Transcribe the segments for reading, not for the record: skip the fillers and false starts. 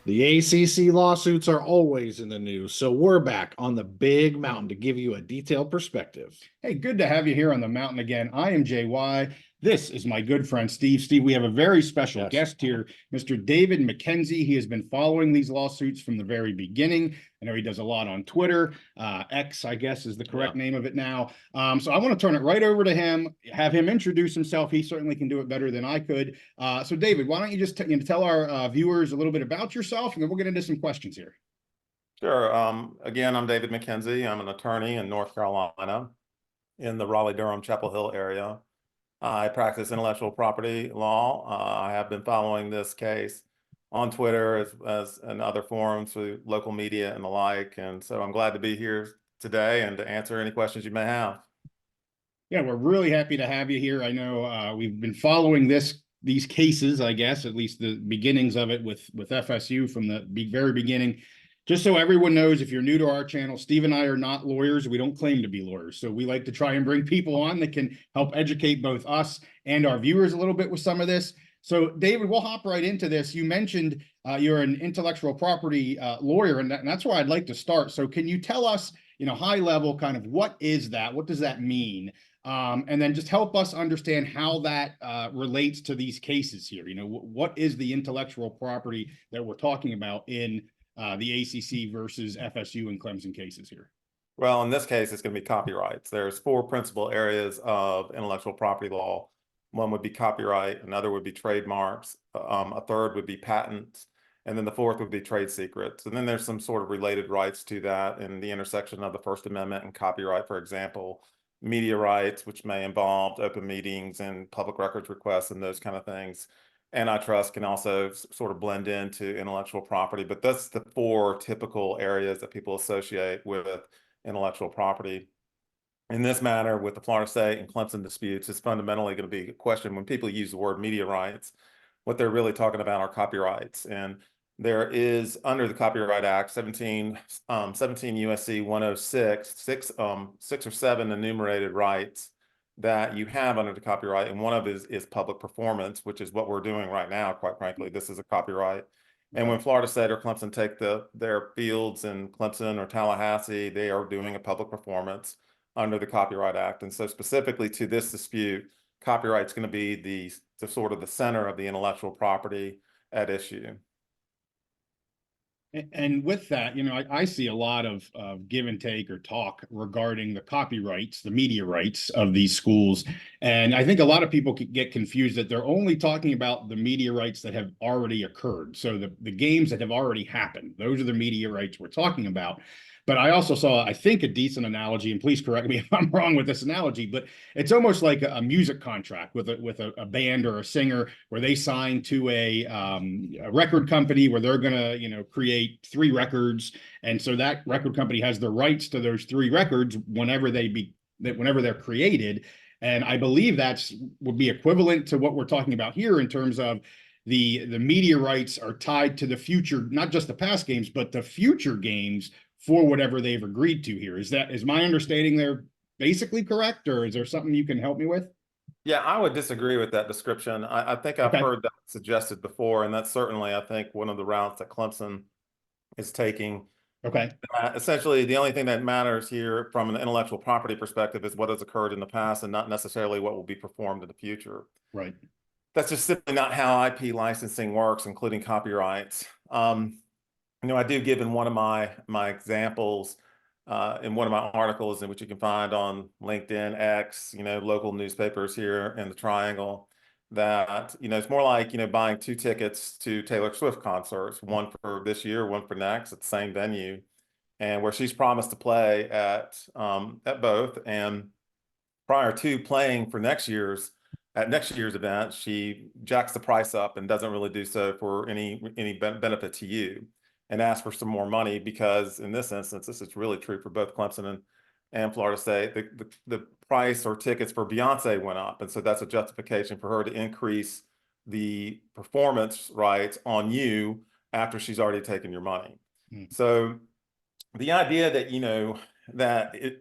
The ACC lawsuits are always in the news, so we're back on the big mountain to give you a detailed perspective. Hey, good to have you here on the mountain again. I am JY. This is my good friend Steve. Steve, we have a very special guest here, Mr. David McKenzie. He has been following these lawsuits from the very beginning. I know he does a lot on Twitter. X, I guess, is the correct name of it now. So I want to turn it right over to him, have him introduce himself. He certainly can do it better than I could. So David, why don't you just tell our viewers a little bit about yourself, and then we'll get into some questions here. Sure. Again, I'm David McKenzie. I'm an attorney in North Carolina in the Raleigh-Durham, Chapel Hill area. I practice intellectual property law. I have been following this case on Twitter as and other forums through local media and the like. And so I'm glad to be here today and to answer any questions you may have. Yeah, we're really happy to have you here. I know we've been following these cases, I guess, at least the beginnings of it with FSU from the very beginning. Just so everyone knows, if you're new to our channel, Steve and I are not lawyers. We don't claim to be lawyers. So we like to try and bring people on that can help educate both us and our viewers a little bit with some of this. So David, we'll hop right into this. You mentioned you're an intellectual property lawyer, and that's where I'd like to start. So can you tell us, high level, kind of what is that? What does that mean? And then just help us understand how that relates to these cases here. What is the intellectual property that we're talking about in the ACC versus FSU and Clemson cases here? Well, in this case, it's going to be copyrights. There's four principal areas of intellectual property law. One would be copyright, another would be trademarks, a third would be patents, and then the fourth would be trade secrets. And then there's some sort of related rights to that in the intersection of the First Amendment and copyright, for example, media rights, which may involve open meetings and public records requests and those kind of things. Antitrust can also sort of blend into intellectual property, but that's the four typical areas that people associate with intellectual property. In this matter, with the Florida State and Clemson disputes, it's fundamentally going to be a question when people use the word media rights, what they're really talking about are copyrights. And there is, under the Copyright Act, 17 USC 106, six or seven enumerated rights that you have under the copyright, and one of it is public performance, which is what we're doing right now, quite frankly. This is a copyright. And when Florida State or Clemson take their fields in Clemson or Tallahassee, they are doing a public performance under the Copyright Act. And so specifically to this dispute, copyright is going to be the sort of the center of the intellectual property at issue. And with that, I see a lot of give and take or talk regarding the copyrights, the media rights of these schools. And I think a lot of people get confused that they're only talking about the media rights that have already occurred. So the games that have already happened, those are the media rights we're talking about. But I also saw, I think, a decent analogy, and please correct me if I'm wrong with this analogy, but it's almost like a music contract with a band or a singer where they sign to a record company where they're going to, create 3 records. And so that record company has the rights to those 3 records whenever they're created. And I believe would be equivalent to what we're talking about here in terms of the media rights are tied to the future, not just the past games, but the future games for whatever they've agreed to here. Is my understanding there basically correct, or is there something you can help me with? Yeah, I would disagree with that description. I think I've heard that suggested before, and that's certainly, I think, one of the routes that Clemson is taking. Okay. Essentially, the only thing that matters here from an intellectual property perspective is what has occurred in the past and not necessarily what will be performed in the future. Right. That's just simply not how IP licensing works, including copyrights. I do give in one of my examples in one of my articles, in which you can find on LinkedIn, X, local newspapers here in the Triangle, that, it's more like, buying 2 tickets to Taylor Swift concerts, one for this year, one for next, at the same venue, and where she's promised to play at both. And prior to playing for next year's event, she jacks the price up and doesn't really do so for any benefit to you, and ask for some more money, because in this instance, this is really true for both Clemson and Florida State, the price or tickets for Beyonce went up. And so that's a justification for her to increase the performance rights on you after she's already taken your money. So the idea that,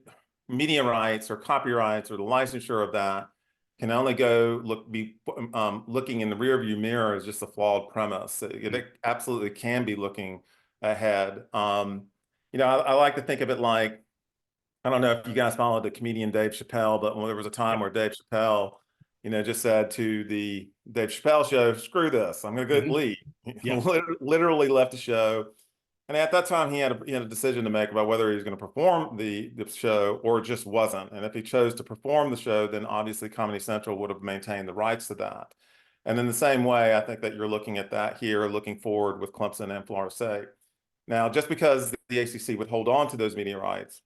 media rights or copyrights or the licensure of that can only go looking in the rearview mirror is just a flawed premise. It absolutely can be looking ahead. You know, I like to think of it like, I don't know if you guys followed the comedian Dave Chappelle, but when there was a time where Dave Chappelle, you know, just said to the Dave Chappelle show, "Screw this, I'm going to go leave." Yes. Literally left the show. And at that time, he had a decision to make about whether he was going to perform the show or just wasn't. And if he chose to perform the show, then obviously Comedy Central would have maintained the rights to that. And in the same way, I think that you're looking at that here, looking forward with Clemson and Florida State. Now, just because the ACC would hold on to those media rights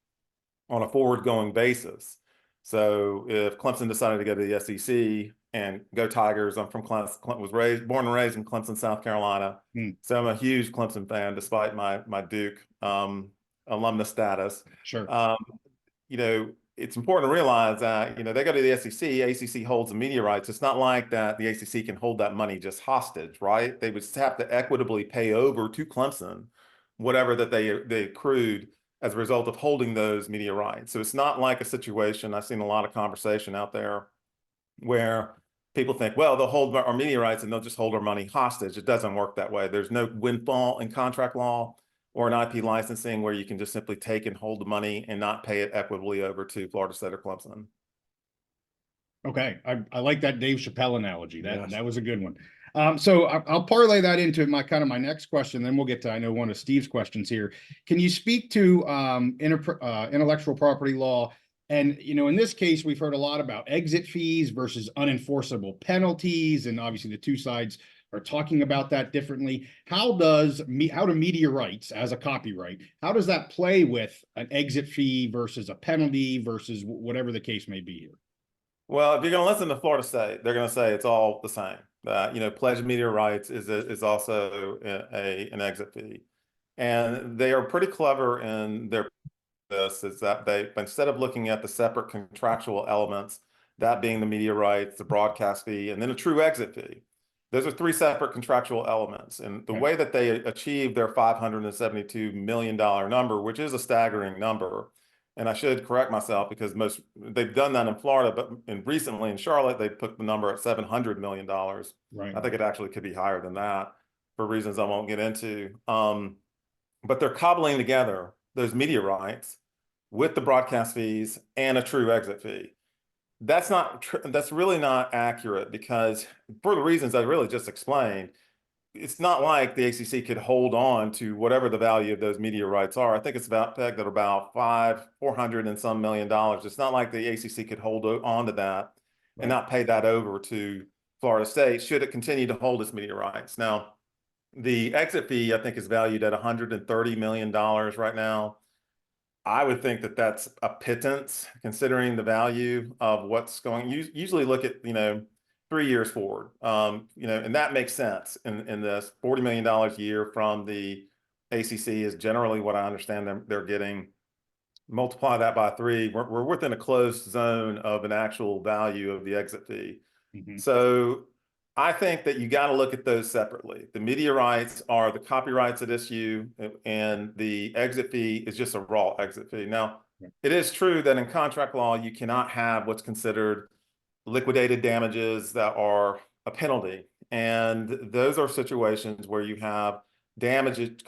on a forward-going basis. So if Clemson decided to go to the SEC and go Tigers, I'm from Clemson, was born and raised in Clemson, South Carolina. So I'm a huge Clemson fan, despite my Duke alumnus status. Sure. You know, it's important to realize that, you know, they go to the SEC, ACC holds the media rights. It's not like that the ACC can hold that money just hostage, right? They would have to equitably pay over to Clemson whatever that they accrued as a result of holding those media rights. So it's not like a situation, I've seen a lot of conversation out there where people think, well, they'll hold our media rights and they'll just hold our money hostage. It doesn't work that way. There's no windfall in contract law or in IP licensing where you can just simply take and hold the money and not pay it equitably over to Florida State or Clemson. Okay, I like that Dave Chappelle analogy. That was a good one. So I'll parlay that into my next question. Then we'll get to, I know, one of Steve's questions here. Can you speak to intellectual property law? And, you know, in this case, we've heard a lot about exit fees versus unenforceable penalties. And obviously the two sides are talking about that differently. How do media rights as a copyright, how does that play with an exit fee versus a penalty versus whatever the case may be here? Well, if you're going to listen to Florida State, they're going to say it's all the same. You know, pledge media rights is also an exit fee, and they are pretty clever in their this is that they, instead of looking at the separate contractual elements, that being the media rights, the broadcast fee, and then a true exit fee. Those are three separate contractual elements, and the way that they achieved their $572 million number, which is a staggering number. And I should correct myself because they've done that in Florida, but recently in Charlotte, they put the number at $700 million. Right. I think it actually could be higher than that for reasons I won't get into. But they're cobbling together those media rights with the broadcast fees and a true exit fee. That's really not accurate because for the reasons I really just explained, it's not like the ACC could hold on to whatever the value of those media rights are. I think it's pegged at about $400 and some million. It's not like the ACC could hold on to that and not pay that over to Florida State should it continue to hold its media rights. Now, the exit fee, I think, is valued at $130 million right now. I would think that that's a pittance considering the value of what's going. You usually look at, you know, 3 years forward, you know, and that makes sense in this $40 million a year from the ACC is generally what I understand they're getting. Multiply that by 3, we're within a closed zone of an actual value of the exit fee. So I think that you got to look at those separately. The media rights are the copyrights at issue, and the exit fee is just a raw exit fee. Now, it is true that in contract law, you cannot have what's considered liquidated damages that are a penalty. And those are situations where you have damage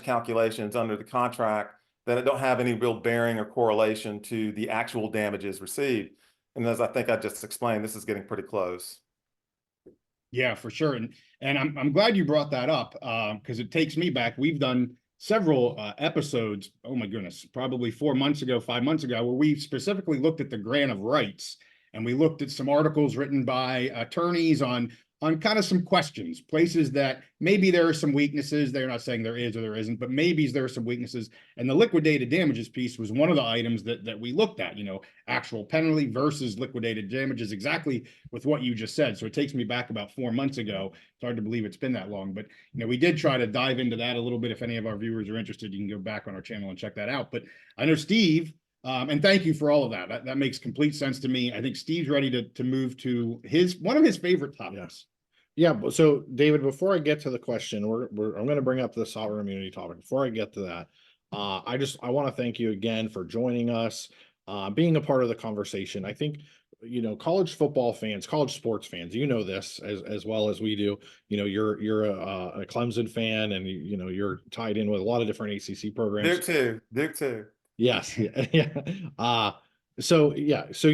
calculations under the contract that don't have any real bearing or correlation to the actual damages received. And as I think I just explained, this is getting pretty close. Yeah, for sure. And I'm glad you brought that up because it takes me back. We've done several episodes, oh my goodness, probably 4 months ago, 5 months ago, where we specifically looked at the grant of rights. And we looked at some articles written by attorneys on kind of some questions, places that maybe there are some weaknesses. They're not saying there is or there isn't, but maybe there are some weaknesses. And the liquidated damages piece was one of the items that we looked at, you know, actual penalty versus liquidated damages, exactly with what you just said. So it takes me back about 4 months ago. It's hard to believe it's been that long, but, you know, we did try to dive into that a little bit. If any of our viewers are interested, you can go back on our channel and check that out. But I know Steve, and thank you for all of that. That makes complete sense to me. I think Steve's ready to move to one of his favorite topics. Yes. Yeah. So David, before I get to the question, I'm going to bring up the sovereign immunity topic. Before I get to that, I want to thank you again for joining us, being a part of the conversation. I think college football fans, college sports fans, this as well as we do. You're a Clemson fan, and you're tied in with a lot of different ACC programs. Duke too. Yes. Yeah. Yeah. So yeah, so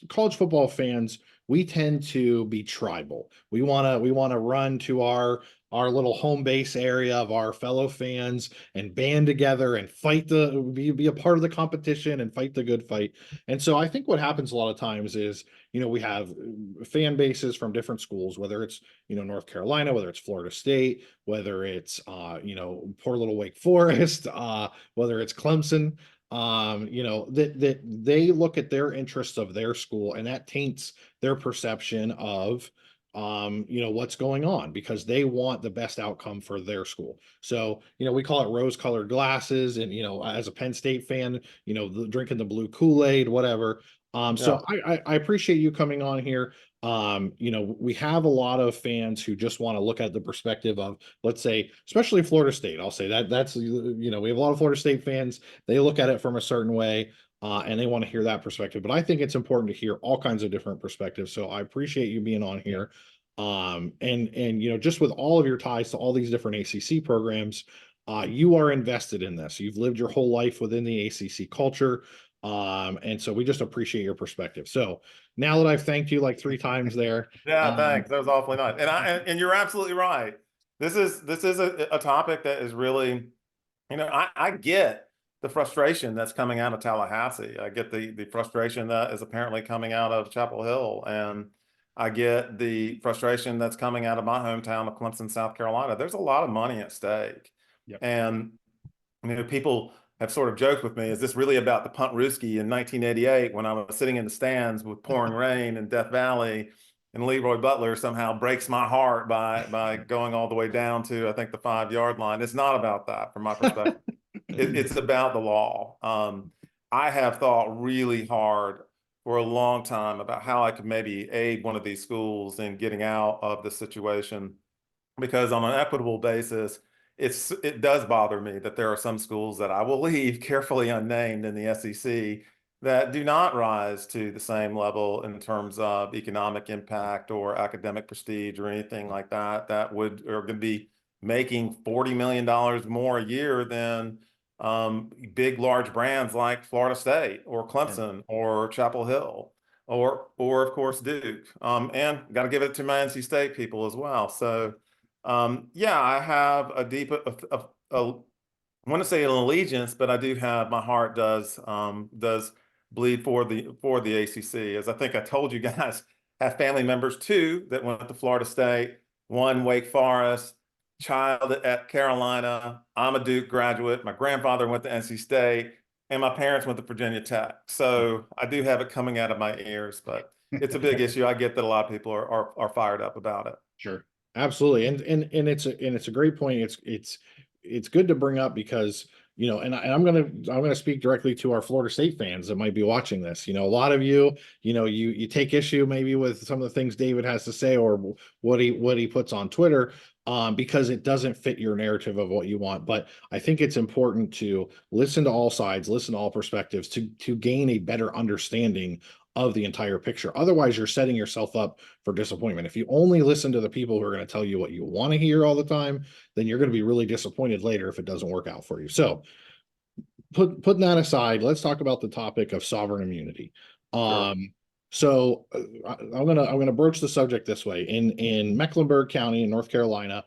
college football fans, we tend to be tribal. We want to run to our little home base area of our fellow fans and band together and fight be a part of the competition and fight the good fight. And so I think what happens a lot of times is, we have fan bases from different schools, whether it's, North Carolina, whether it's Florida State, whether it's poor little Wake Forest, whether it's Clemson, that they look at their interests of their school, and that taints their perception of what's going on, because they want the best outcome for their school. So we call it rose colored glasses, and as a Penn State fan, drinking the blue Kool-Aid, whatever. So I appreciate you coming on here. We have a lot of fans who just want to look at the perspective of, let's say, especially Florida State. I'll say that's we have a lot of Florida State fans. They look at it from a certain way, and they want to hear that perspective. But I think it's important to hear all kinds of different perspectives. So I appreciate you being on here. And just with all of your ties to all these different ACC programs, you are invested in this. You've lived your whole life within the ACC culture. And so we just appreciate your perspective. So now that I've thanked you like 3 times there. Yeah, thanks. That was awfully nice. And you're absolutely right. This is a topic that is really, I get the frustration that's coming out of Tallahassee. I get the frustration that is apparently coming out of Chapel Hill, and I get the frustration that's coming out of my hometown of Clemson, South Carolina. There's a lot of money at stake. Yep. And people have sort of joked with me, is this really about the punt Ruski in 1988 when I was sitting in the stands with pouring rain in Death Valley, and Leroy Butler somehow breaks my heart by going all the way down to, I think, the 5-yard line? It's not about that from my perspective. It's about the law. I have thought really hard for a long time about how I could maybe aid one of these schools in getting out of the situation, because on an equitable basis, it does bother me that there are some schools that I will leave carefully unnamed in the SEC that do not rise to the same level in terms of economic impact or academic prestige or anything like that, are going to be making $40 million more a year than big, large brands like Florida State or Clemson or Chapel Hill or of course Duke. And got to give it to my NC State people as well. So yeah, I have a deep, I want to say an allegiance, but I do have, my heart does bleed for the ACC. As I think I told you guys, have family members too that went to Florida State, one Wake Forest, child at Carolina. I'm a Duke graduate. My grandfather went to NC State, and my parents went to Virginia Tech. So I do have it coming out of my ears, but it's a big issue. I get that a lot of people are fired up about it. Sure. Absolutely. And it's a great point. It's good to bring up, because, and I'm going to speak directly to our Florida State fans that might be watching this. A lot of you take issue maybe with some of the things David has to say, or what he puts on Twitter, because it doesn't fit your narrative of what you want. But I think it's important to listen to all sides, listen to all perspectives, to gain a better understanding of the entire picture. Otherwise, you're setting yourself up for disappointment. If you only listen to the people who are going to tell you what you want to hear all the time, then you're going to be really disappointed later if it doesn't work out for you. So putting that aside, let's talk about the topic of sovereign immunity. Sure. So I'm gonna broach the subject this way. In Mecklenburg County in North Carolina,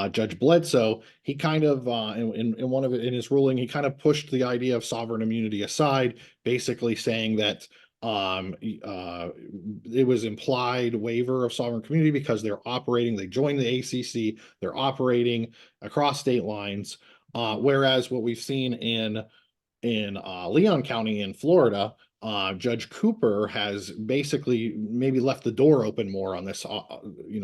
Judge Bledsoe, he kind of in his ruling, he kind of pushed the idea of sovereign immunity aside, basically saying that it was implied waiver of sovereign community because they joined the ACC, they're operating across state lines. Whereas what we've seen in Leon County in Florida, Judge Cooper has basically maybe left the door open more on this,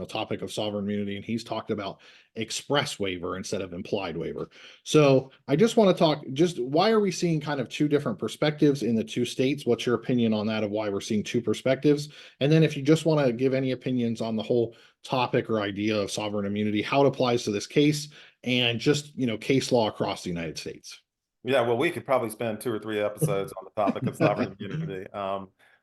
topic of sovereign immunity, and he's talked about express waiver instead of implied waiver. So I just want to talk, just why are we seeing kind of 2 different perspectives in the 2 states? What's your opinion on that, of why we're seeing 2 perspectives? And then if you just want to give any opinions on the whole topic or idea of sovereign immunity, how it applies to this case, and just, case law across the United States. Yeah, well, we could probably spend 2 or 3 episodes on the topic of sovereign immunity.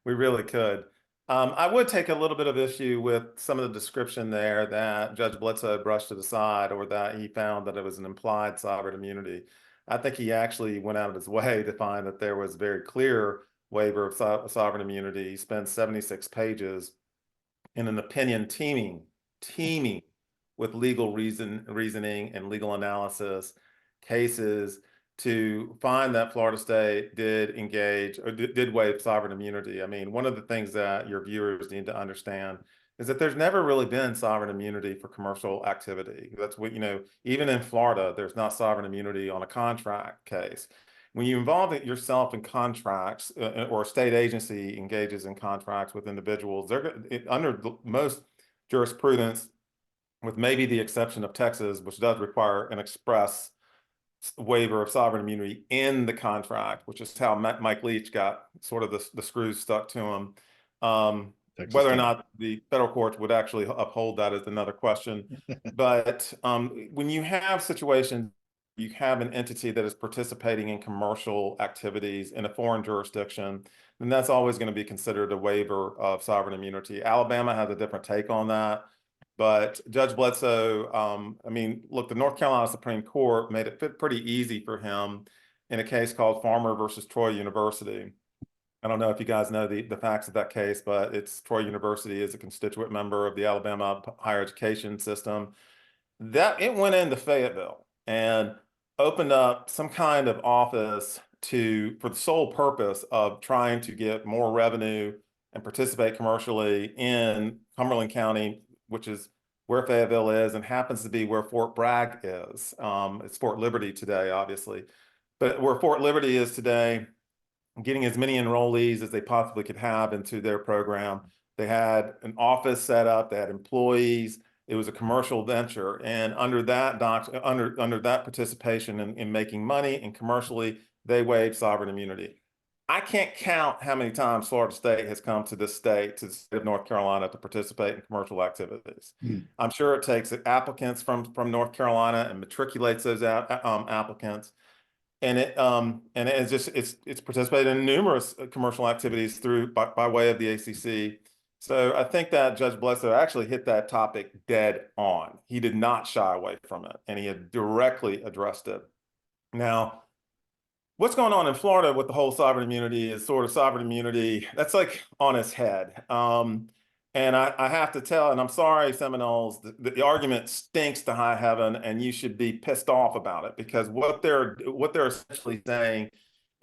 We really could. I would take a little bit of issue with some of the description there that Judge Bledsoe brushed to the side, or that he found that it was an implied sovereign immunity. I think he actually went out of his way to find that there was very clear waiver of sovereign immunity. He spent 76 pages in an opinion teeming with legal reasoning and legal analysis, cases, to find that Florida State did engage or did waive sovereign immunity. I mean, one of the things that your viewers need to understand is that there's never really been sovereign immunity for commercial activity. That's what, even in Florida, there's not sovereign immunity on a contract case. When you involve yourself in contracts, or a state agency engages in contracts with individuals, they're under most jurisprudence, with maybe the exception of Texas, which does require an express waiver of sovereign immunity in the contract, which is how Mike Leach got sort of the screws stuck to him. Whether or not the federal courts would actually uphold that is another question. But when you have situations, you have an entity that is participating in commercial activities in a foreign jurisdiction, then that's always going to be considered a waiver of sovereign immunity. Alabama has a different take on that. But Judge Bledsoe, I mean, look, the North Carolina Supreme Court made it pretty easy for him in a case called Farmer versus Troy University. I don't know if you guys know the facts of that case, but Troy University is a constituent member of the Alabama higher education system. That it went into Fayetteville and opened up some kind of office for the sole purpose of trying to get more revenue and participate commercially in Cumberland County, which is where Fayetteville is and happens to be where Fort Bragg is. It's Fort Liberty today, obviously. But where Fort Liberty is today, getting as many enrollees as they possibly could have into their program. They had an office set up, they had employees. It was a commercial venture. And under that under that participation in making money and commercially, they waived sovereign immunity. I can't count how many times Florida State has come to this state, to the state of North Carolina, to participate in commercial activities. I'm sure it takes applicants from North Carolina and matriculates those applicants. And it's participated in numerous commercial activities by way of the ACC. So I think that Judge Bledsoe actually hit that topic dead on. He did not shy away from it, and he had directly addressed it. Now, what's going on in Florida with the whole sovereign immunity is sort of sovereign immunity that's like on its head. And I have to tell, and I'm sorry, Seminoles, the argument stinks to high heaven, and you should be pissed off about it, because what they're essentially saying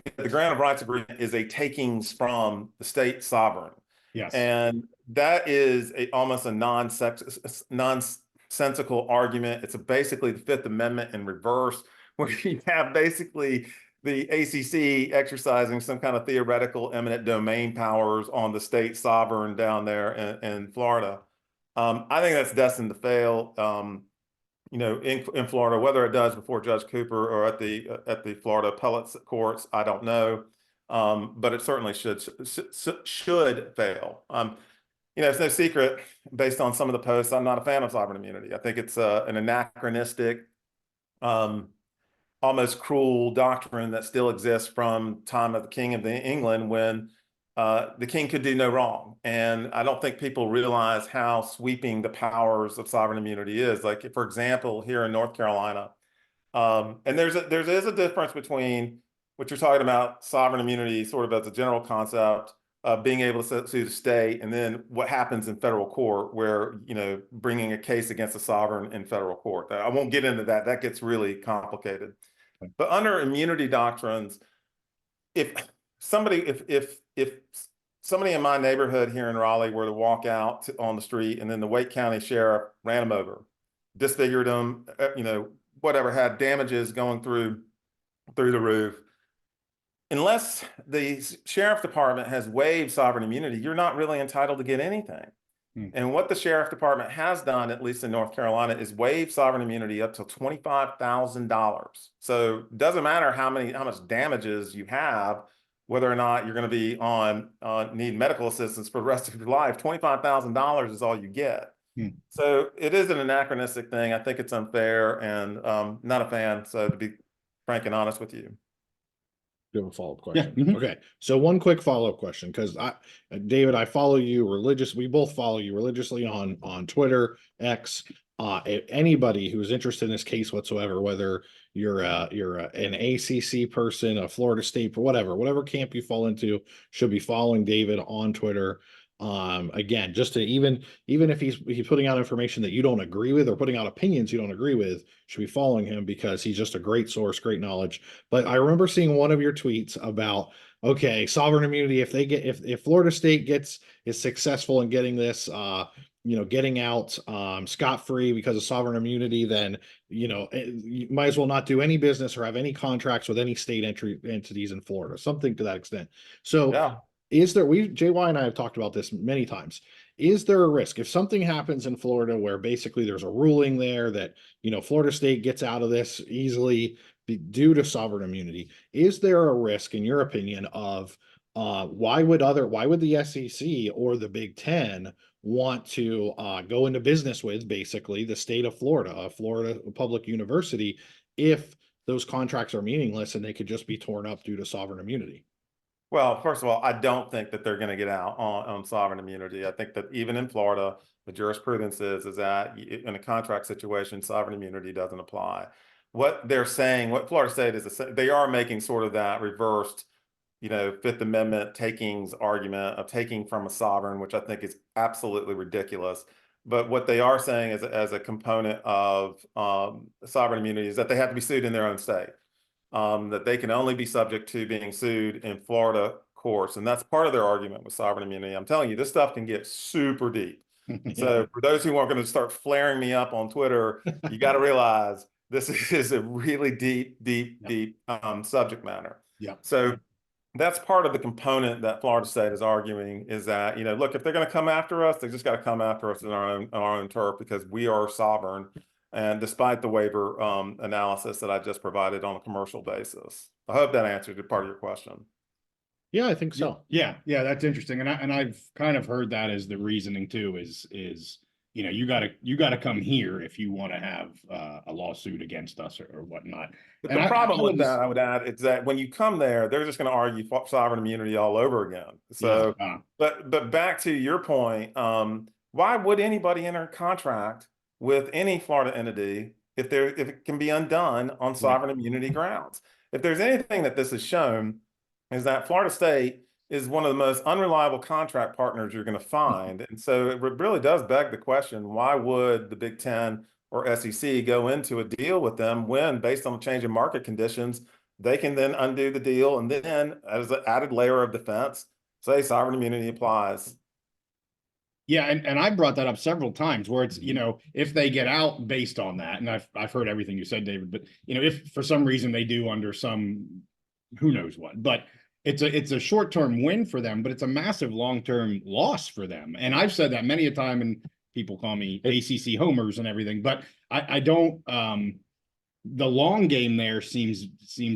is the grant of rights agreement is a takings from the state sovereign. Yes. And that is almost a nonsensical argument. It's basically the Fifth Amendment in reverse, where you have basically the ACC exercising some kind of theoretical eminent domain powers on the state sovereign down there in Florida. I think that's destined to fail. In Florida, whether it does before Judge Cooper or at the Florida appellate courts, I don't know. But it certainly should fail. It's no secret, based on some of the posts, I'm not a fan of sovereign immunity. I think it's an anachronistic, almost cruel doctrine that still exists from time of the King of England, when the king could do no wrong. And I don't think people realize how sweeping the powers of sovereign immunity is. Like, for example, here in North Carolina, and there is a difference between what you're talking about, sovereign immunity sort of as a general concept of being able to sue the state, and then what happens in federal court, where, bringing a case against a sovereign in federal court. I won't get into that. That gets really complicated. But under immunity doctrines, if somebody in my neighborhood here in Raleigh were to walk out on the street, and then the Wake County sheriff ran him over, disfigured him, whatever, had damages going through the roof, unless the sheriff department has waived sovereign immunity, you're not really entitled to get anything. And what the sheriff department has done, at least in North Carolina, is waive sovereign immunity up to $25,000. So it doesn't matter how much damages you have, whether or not you're going to be need medical assistance for the rest of your life. $25,000 is all you get. So it is an anachronistic thing. I think it's unfair, and not a fan. So, to be frank and honest with you. Do you have a follow-up Yeah. question? Mhm. Okay, so one quick follow-up question, because David, I follow you we both follow you religiously on Twitter, X. Anybody who's interested in this case whatsoever, whether an ACC person, a Florida State, whatever camp you fall into, should be following David on Twitter. Again, just to even if he's putting out information that you don't agree with, or putting out opinions you don't agree with, should be following him, because he's just a great source, great knowledge. But I remember seeing one of your tweets about, okay, sovereign immunity, if Florida State is successful in getting this getting out scot-free because of sovereign immunity, then you might as well not do any business or have any contracts with any state entities in Florida, something to that extent. So Yeah. is there, JY and I have talked about this many times. Is there a risk if something happens in Florida where basically there's a ruling there that, Florida State gets out of this easily due to sovereign immunity? Is there a risk, in your opinion, of why would the SEC or the Big Ten want to go into business with basically the state of Florida, a Florida public university, if those contracts are meaningless and they could just be torn up due to sovereign immunity? Well, first of all, I don't think that they're going to get out on sovereign immunity. I think that even in Florida, the jurisprudence is that in a contract situation, sovereign immunity doesn't apply. What they're saying, what Florida State is, they are making sort of that reversed, Fifth Amendment takings argument of taking from a sovereign, which I think is absolutely ridiculous. But what they are saying as a component of sovereign immunity is that they have to be sued in their own state. That they can only be subject to being sued in Florida courts. And that's part of their argument with sovereign immunity. I'm telling you, this stuff can get super deep. So for those who aren't going to start flaring me up on Twitter, you got to realize this is a really deep subject matter. Yeah. So that's part of the component that Florida State is arguing, is that, look, if they're going to come after us, they just got to come after us on our own turf, because we are sovereign. And despite the waiver analysis that I just provided on a commercial basis. I hope that answered part of your question. Yeah, I think so. Yeah, that's interesting. And I've kind of heard that as the reasoning too, is you gotta come here if you want to have a lawsuit against us or whatnot. But And the problem with just, that, I would add, is that when you come there, they're just going to argue sovereign immunity all over again. So, but back to your point, why would anybody enter a contract with any Florida entity if it can be undone on sovereign immunity grounds? If there's anything that this has shown, is that Florida State is one of the most unreliable contract partners you're going to find. And so it really does beg the question, why would the Big Ten or SEC go into a deal with them when, based on the change in market conditions, they can then undo the deal and then, as an added layer of defense, say sovereign immunity applies? Yeah, and I brought that up several times, where it's, if they get out based on that, and I've heard everything you said, David, but if for some reason they do under some who knows what, but it's a short-term win for them, but it's a massive long-term loss for them. And I've said that many a time, and people call me ACC homers and everything, but I don't the long game there seems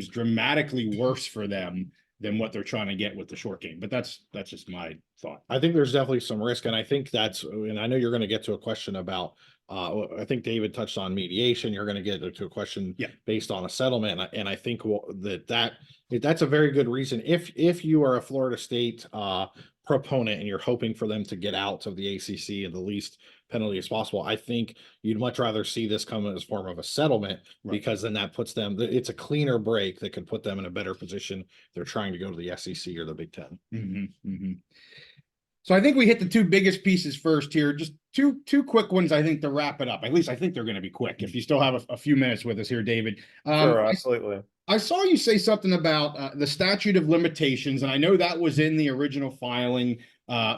dramatically worse for them than what they're trying to get with the short game. But that's just my thought. I think there's definitely some risk, and I think and I know you're going to get to a question about I think David touched on mediation. You're going to get to a question based on a settlement, and I think that's a very good reason. If you are a Florida State proponent and you're hoping for them to get out of the ACC at the least penalty as possible, I think you'd much rather see this come as form of a settlement, because then that puts them, it's a cleaner break that could put them in a better position if they're trying to go to the SEC or the Big Ten. So I think we hit the two biggest pieces first here. Just two quick ones, I think, to wrap it up. At least I think they're going to be quick. If you still have a few minutes with us here, David. Sure, absolutely. I saw you say something about the statute of limitations, and I know that was in the original filing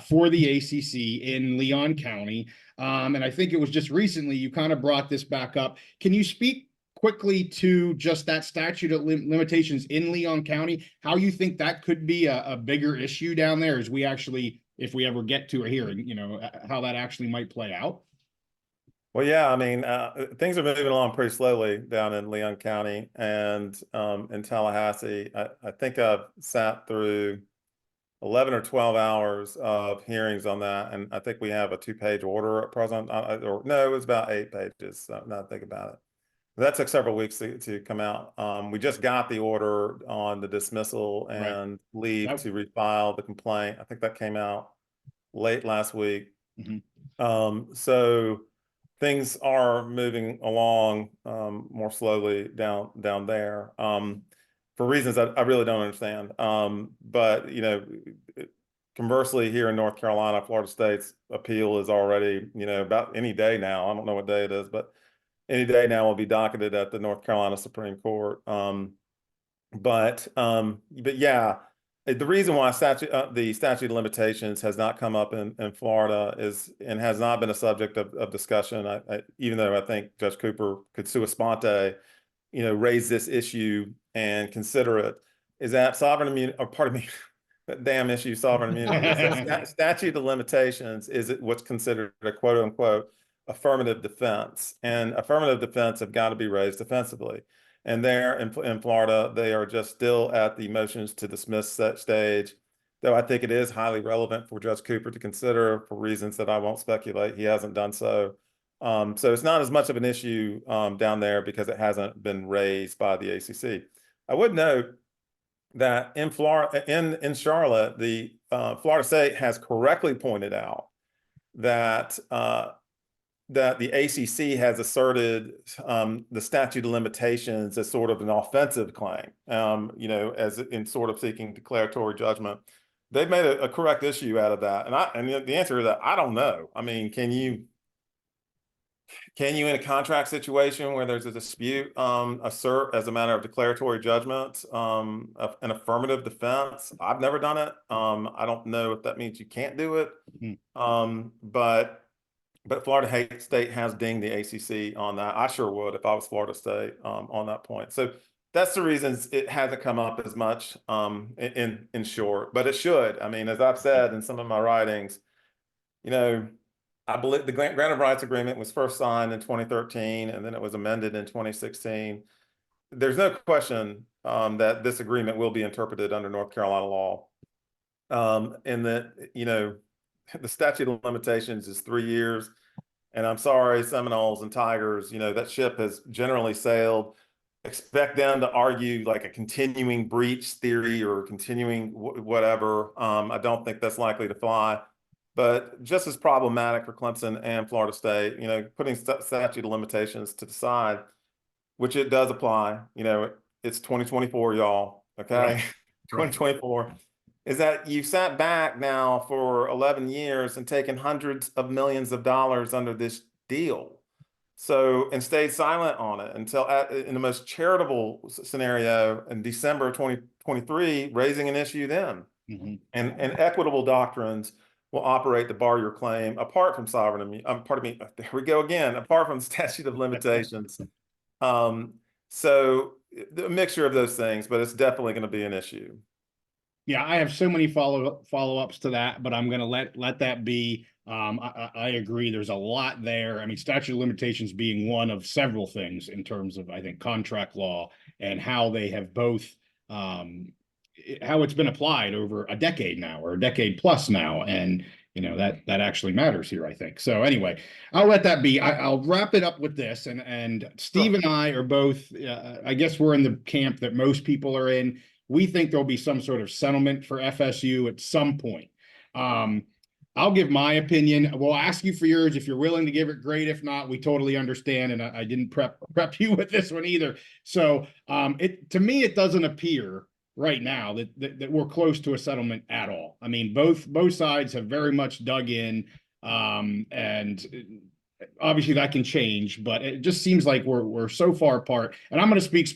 for the ACC in Leon County. And I think it was just recently you kind of brought this back up. Can you speak quickly to just that statute of limitations in Leon County, how you think that could be a bigger issue down there as we actually, if we ever get to a hearing, how that actually might play out? Well, yeah, I mean, things are moving along pretty slowly down in Leon County and in Tallahassee. I think I've sat through 11 or 12 hours of hearings on that, and I think we have a 2-page order at present. Or no, it was about 8 pages. So now I think about it. That took several weeks to come out. We just got the order on the dismissal and leave That- to refile the complaint. I think that came out late last week. Mhm. So things are moving along more slowly down there for reasons that I really don't understand. But you know, conversely, here in North Carolina, Florida State's appeal is already, you know, about any day now. I don't know what day it is, but any day now will be docketed at the North Carolina Supreme Court. But yeah, the reason why the statute of limitations has not come up in Florida is and has not been a subject of discussion. Even though I think Judge Cooper could sua sponte, you know, raise this issue and consider it, is that sovereign immunity, or pardon me, that damn issue, sovereign immunity. Statute of limitations is what's considered a quote unquote affirmative defense, and affirmative defense have got to be raised defensively. And there in Florida, they are just still at the motions to dismiss that stage, though I think it is highly relevant for Judge Cooper to consider for reasons that I won't speculate. He hasn't done so. So it's not as much of an issue down there because it hasn't been raised by the ACC. I would note that in Florida, in Charlotte, the Florida State has correctly pointed out that that the ACC has asserted the statute of limitations as sort of an offensive claim, you know, as in sort of seeking declaratory judgment. They've made a correct issue out of that, and the answer is that I don't know. I mean, can you in a contract situation where there's a dispute assert as a matter of declaratory judgment an affirmative defense? I've never done it. I don't know if that means you can't do it. But Florida State has dinged the ACC on that. I sure would if I was Florida State on that point. So that's the reasons it hasn't come up as much in short, but it should. I mean, as I've said in some of my writings, you know, I believe the Grant of Rights Agreement was first signed in 2013, and then it was amended in 2016. There's no question that this agreement will be interpreted under North Carolina law, and that, you know, the statute of limitations is 3 years. And I'm sorry, Seminoles and Tigers, you know, that ship has generally sailed. Expect them to argue like a continuing breach theory or continuing whatever. I don't think that's likely to fly. But just as problematic for Clemson and Florida State, you know, putting statute of limitations to the side, which it does apply, you know, it's 2024, y'all, okay? Right. 2024. Is that you sat back now for 11 years and taken hundreds of millions of dollars under this deal. So, and stayed silent on it until in the most charitable scenario in December 2023, raising an issue then. And equitable doctrines will operate to bar your claim apart from sovereign immunity. Pardon me, there we go again, apart from statute of limitations. So a mixture of those things, but it's definitely going to be an issue. Yeah, I have so many follow-ups to that, but I'm going to let that be. I agree. There's a lot there. I mean, statute of limitations being one of several things in terms of, I think, contract law and how they have both, how it's been applied over a decade now or a decade plus now. And, you know, that actually matters here, I think. So anyway, I'll let that be. I'll wrap it up with this. And Steve and I are both, I guess we're in the camp that most people are in. We think there'll be some sort of settlement for FSU at some point. I'll give my opinion. We'll ask you for yours. If you're willing to give it, great. If not, we totally understand. And I didn't prep you with this one either. So to me, it doesn't appear right now that we're close to a settlement at all. I mean, both sides have very much dug in, and obviously that can change, but it just seems like we're so far apart. And I'm going to speak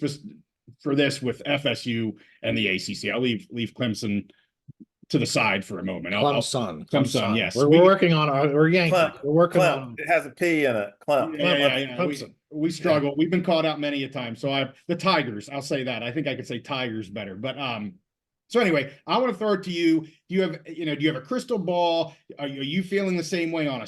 for this with FSU and the ACC. I'll leave Clemson to the side for a moment. Clemson, yes. We're working on we're Yankees. We're working on it. Has a P in it. Clemson. We struggle. We've been caught out many a time. So the Tigers, I'll say that. I think I could say Tigers better. But so anyway, I want to throw it to you. Do you have a crystal ball? Are you feeling the same way on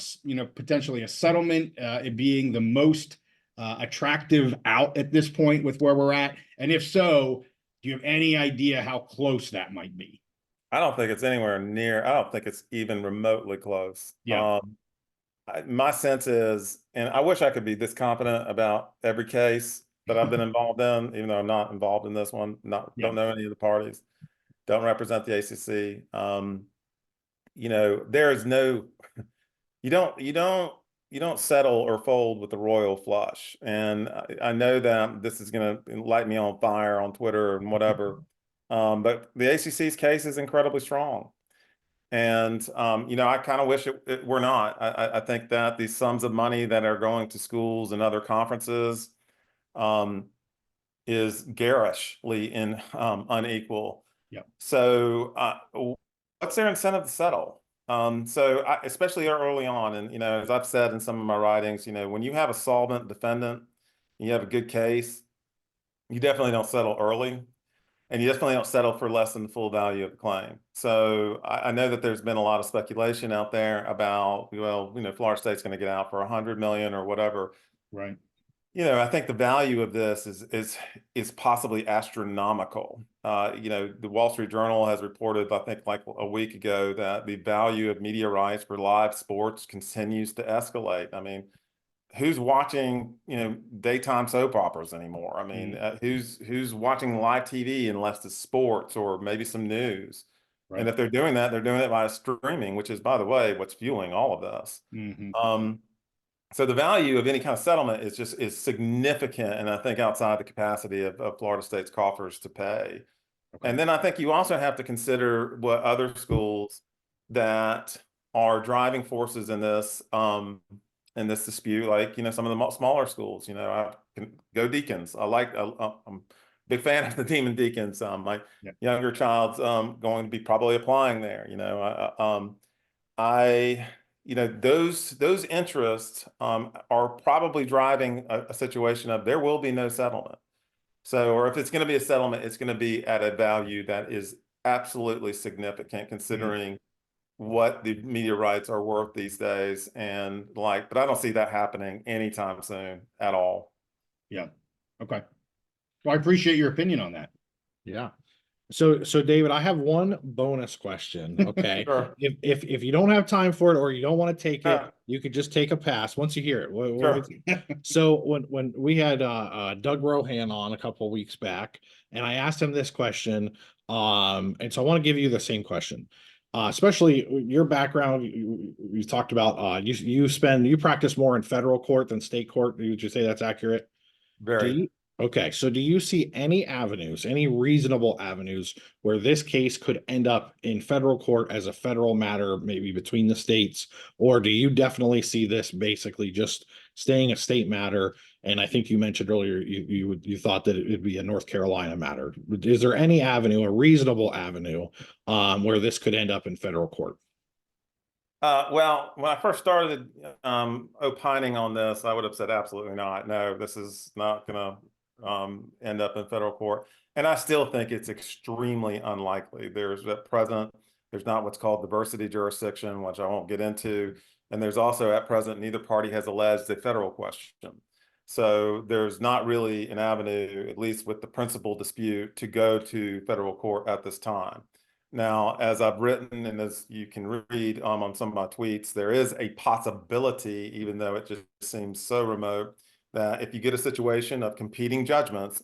potentially a settlement, it being the most attractive out at this point with where we're at? And if so, do you have any idea how close that might be? I don't think it's anywhere near. I don't think it's even remotely close. Yeah. my sense is, and I wish I could be this confident about every case that I've been involved in, even though I'm not involved in this one, don't know any of the parties, don't represent the ACC. You know, there is no, you don't settle or fold with the royal flush. And I know that this is going to light me on fire on Twitter and whatever. But the ACC's case is incredibly strong. And, you know, I kind of wish it were not. I think that these sums of money that are going to schools and other conferences is garishly unequal. Yep. So what's their incentive to settle? Especially early on, and, you know, as I've said in some of my writings, you know, when you have a solvent defendant, and you have a good case, you definitely don't settle early. And you definitely don't settle for less than the full value of the claim. So I know that there's been a lot of speculation out there about, well, you know, Florida State's going to get out for 100 million or whatever. Right. You know, I think the value of this is possibly astronomical. You know, the Wall Street Journal has reported, I think, like a week ago, that the value of media rights for live sports continues to escalate. I mean, who's watching, you know, daytime soap operas anymore? I mean, who's watching live TV unless it's sports or maybe some news? Right. And if they're doing that, they're doing it via streaming, which is, by the way, what's fueling all of this. So the value of any kind of settlement is significant, and I think outside the capacity of Florida State's coffers to pay. Okay. And then I think you also have to consider what other schools that are driving forces in this dispute, like, you know, some of the smaller schools. You know, I can go Deacons. I'm a big fan of the Demon Deacons. My younger child's going to be probably applying there. You know, you know, those interests are probably driving a situation of there will be no settlement. So, or if it's going to be a settlement, it's going to be at a value that is absolutely significant, considering what the media rights are worth these days. And like, but I don't see that happening anytime soon at all. Yeah. Okay. Well, I appreciate your opinion on that. Yeah. So David, I have one bonus question. Okay. Sure. If you don't have time for it, or you don't want to take it, you could just take a pass once you hear it. Sure. So when we had Doug Rohan on a couple of weeks back, and I asked him this question, and so I want to give you the same question. Especially your background, you talked about you practice more in federal court than state court. Would you say that's accurate? Very. Okay, so do you see any avenues, any reasonable avenues where this case could end up in federal court as a federal matter, maybe between the states, or do you definitely see this basically just staying a state matter? And I think you mentioned earlier you thought that it would be a North Carolina matter. Is there any avenue, a reasonable avenue, where this could end up in federal court? Well, when I first started opining on this, I would have said absolutely not. No, this is not going to end up in federal court. And I still think it's extremely unlikely. There's at present, there's not what's called diversity jurisdiction, which I won't get into. And there's also at present, neither party has alleged a federal question. So there's not really an avenue, at least with the principal dispute, to go to federal court at this time. Now, as I've written and as you can read on some of my tweets, there is a possibility, even though it just seems so remote, that if you get a situation of competing judgments,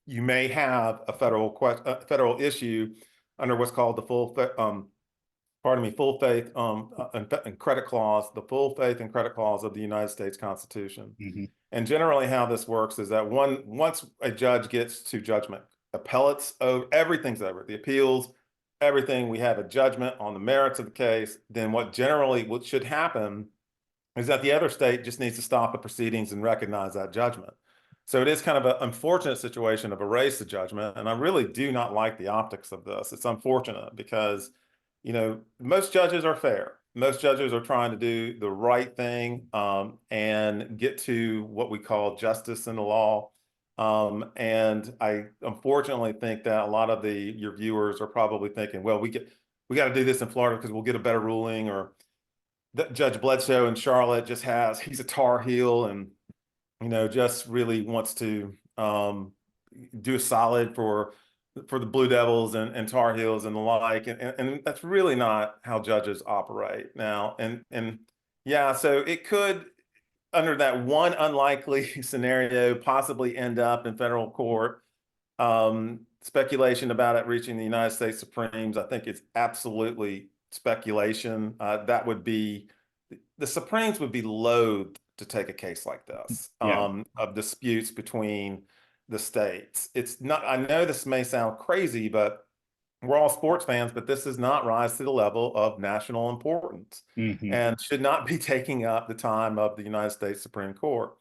you may have a federal issue under what's called the full faith and credit clause, the full faith and credit clause of the United States Constitution. And generally how this works is that once a judge gets to judgment, appellates, everything's over, the appeals, everything, we have a judgment on the merits of the case, then what should happen is that the other state just needs to stop the proceedings and recognize that judgment. So it is kind of an unfortunate situation of erase the judgment. And I really do not like the optics of this. It's unfortunate because, you know, most judges are fair. Most judges are trying to do the right thing and get to what we call justice in the law. And I unfortunately think that a lot of your viewers are probably thinking, well, we got to do this in Florida because we'll get a better ruling, or that Judge Bledsoe in Charlotte he's a Tar Heel and, you know, just really wants to do a solid for the Blue Devils and Tar Heels and the like. And that's really not how judges operate now. And Yeah, so it could, under that one unlikely scenario, possibly end up in federal court. Speculation about it reaching the United States Supremes, I think it's absolutely speculation. That would be, the Supremes would be loath to take a case like this, Yeah. of disputes between the states. It's not, I know this may sound crazy, but we're all sports fans, but this does not rise to the level of national importance Mhm. and should not be taking up the time of the United States Supreme Court.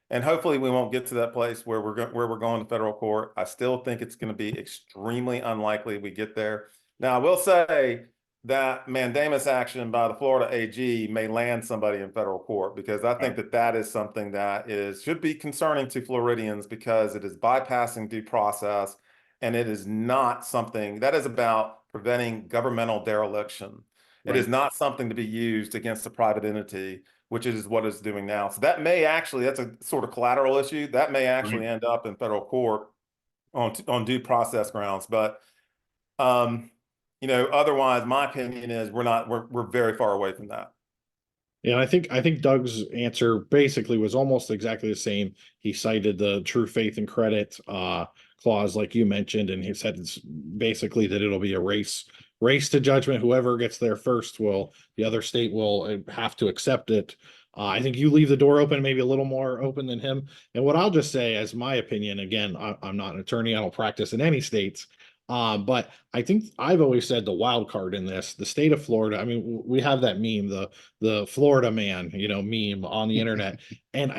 And hopefully we won't get to that place where we're going to federal court. I still think it's going to be extremely unlikely we get there. Now, I will say that mandamus action by the Florida AG may land somebody in federal court, because I think that that is something that should be concerning to Floridians, because it is bypassing due process. And it is not something that is about preventing governmental dereliction. It is not something to be used against a private entity, which is what it's doing now. So that may actually, that's a sort of collateral issue that may actually end up in federal court on due process grounds. But you know, otherwise, my opinion is we're very far away from that. Yeah, I think Doug's answer basically was almost exactly the same. He cited the true faith and credit clause, like you mentioned, and he said it's basically that it'll be a race to judgment. Whoever gets there first the other state will have to accept it. I think you leave the door open, maybe a little more open than him. And what I'll just say, as my opinion, again, I'm not an attorney, I don't practice in any states. But I think I've always said the wild card in this, the state of Florida. I mean, we have that meme, the Florida man, meme on the internet. And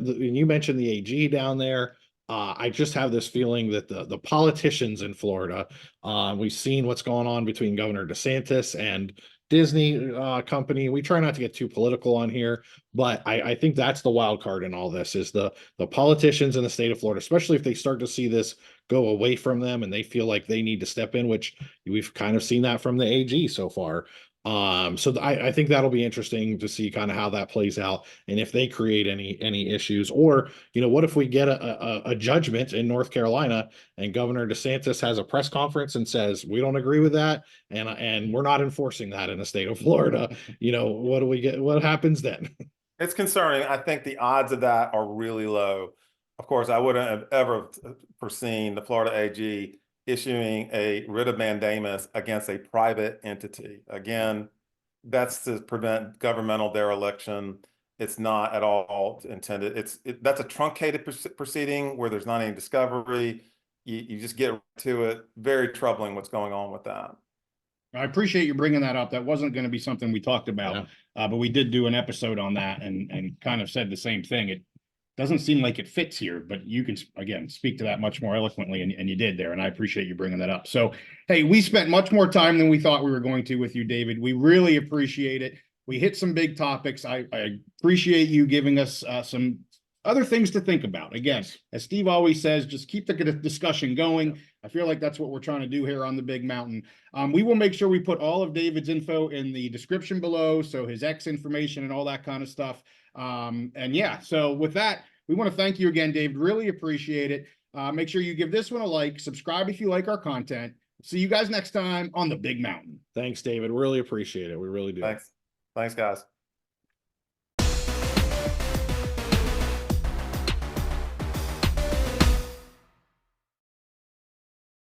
you mentioned the AG down there. I just have this feeling that the politicians in Florida, we've seen what's going on between Governor DeSantis and Disney company. We try not to get too political on here, but I think that's the wild card in all this is the politicians in the state of Florida, especially if they start to see this go away from them and they feel like they need to step in, which we've kind of seen that from the AG so far. So I think that'll be interesting to see kind of how that plays out and if they create any issues, or what if we get a judgment in North Carolina and Governor DeSantis has a press conference and says we don't agree with that and we're not enforcing that in the state of Florida. What do we get? What happens then? It's concerning. I think the odds of that are really low. Of course, I wouldn't have ever foreseen the Florida AG issuing a writ of mandamus against a private entity. Again, that's to prevent governmental dereliction. It's not at all intended. That's a truncated proceeding where there's not any discovery. You just get to it. Very troubling what's going on with that. I appreciate you bringing that up. That wasn't going to be something we talked about, but we did do an episode on that and kind of said the same thing. It doesn't seem like it fits here, but you can, again, speak to that much more eloquently, and you did there, and I appreciate you bringing that up. So, hey, we spent much more time than we thought we were going to with you, David. We really appreciate it. We hit some big topics. I appreciate you giving us some other things to think about. Again, as Steve always says, just keep the discussion going. I feel like that's what we're trying to do here on the Big Mountain. We will make sure we put all of David's info in the description below, so his X information and all that kind of stuff. And yeah, so with that, we want to thank you again, David. Really appreciate it. Make sure you give this one a like, subscribe if you like our content. See you guys next time on the Big Mountain. Thanks, David. Really appreciate it. We really do. Thanks, guys.